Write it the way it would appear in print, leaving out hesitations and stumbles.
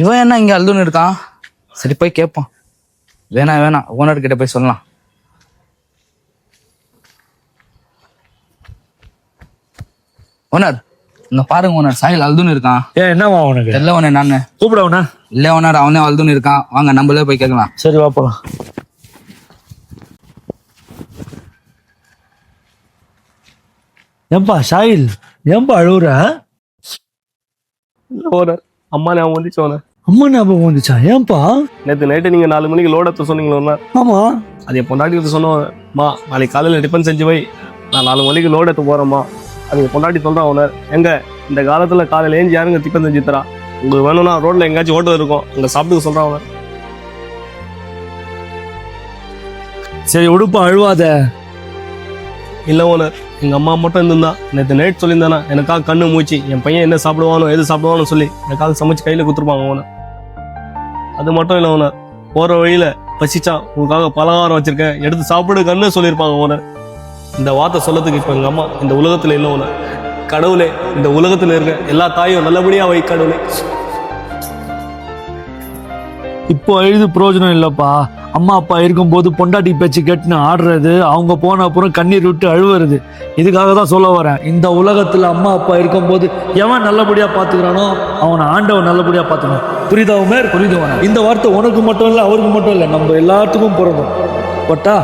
இவன் என்ன இங்க அழுதுன்னு இருக்கான்? சரி போய் கேட்பான். வேணாம் ஓனர் கிட்ட போய் சொல்லலாம். ஓனர் இங்க பாருங்க ஓனர், சாயில் அழுதுன்னு இருக்கான். என்னவா உனக்கு? தெரியல ஓனர், நானு கூப்பிடவனா? இல்ல ஓனர், அவனே அழுதுன்னு இருக்கான். வாங்க நம்மளே போய் கேட்கலாம். சரி வா போலாம். ஏன்பா சாயில், ஏன்பா அழுவுற? ஓனர், அம்மா ஞாபகம் வந்துச்சு ஓனர். அம்மா ஞாபகம் வந்துச்சா? ஏன்பா? நேற்று நைட்டு நீங்கள் 4 மணிக்கு லோட் எடுத்து சொன்னீங்களா ஓனர்? ஆமா. அது என் பொண்டாட்டி எடுத்து சொன்னோம்மா, நாளைக்கு காலையில் டிஃபன் செஞ்சு வை, நான் 4 மணிக்கு லோட் எடுத்து போகிறேம்மா. அது என் பொண்டாட்டி சொல்கிறான் ஓனர். எங்க இந்த காலத்தில் காலையில் ஏஞ்சி யாருங்க டிஃபன் செஞ்சு தரா? உங்களுக்கு வேணும்னா ரோட்டில் எங்கேயாச்சும் ஹோட்டல் இருக்கும், அங்கே சாப்பிட்டு சொல்கிறான் ஓனர். சரி உடுப்பா, அழுவாத. இல்லை ஓனர், எங்கள் அம்மா மட்டும் இருந்திருந்தா நேற்று நைட் சொல்லியிருந்தானா எனக்காக கண்ணு மூச்சு என் பையன் என்ன சாப்பிடுவானோ எது சாப்பிடுவானோ சொல்லி எனக்காக சமைச்சு கையில் கொடுத்துருப்பாங்க ஓனர். அது மட்டும் இல்லை ஓனர், போகிற வழியில் பசிச்சா உங்களுக்காக பலகாரம் வச்சிருக்கேன் எடுத்து சாப்பிடு கண்ணு சொல்லியிருப்பாங்க ஓனர். இந்த வார்த்தை சொல்லத்துக்கு இப்போ எங்கள் அம்மா இந்த உலகத்தில் இல்லை ஓனர். கடவுளே, இந்த உலகத்தில் இருக்க எல்லா தாயும் நல்லபடியாக வை கடவுளே. இப்போ அழுது பிரயோஜனம் இல்லப்பா. அம்மா அப்பா இருக்கும்போது பொண்டாட்டி பேச்சு கேட்டுன்னு ஆடுறது, அவங்க போன அப்புறம் கண்ணீர் விட்டு அழுவுறது. இதுக்காக தான் சொல்ல வரேன், இந்த உலகத்துல அம்மா அப்பா இருக்கும்போது எவன் நல்லபடியா பாத்துக்கிறானோ அவனை ஆண்டவன் நல்லபடியா பாத்துக்கணும். புரியுதா உமேர்? புரியுது. இந்த வார்த்தை உனக்கு மட்டும் இல்லை, அவருக்கு மட்டும் இல்லை, நம்ம எல்லாத்துக்கும் பொருந்தும். பட்டா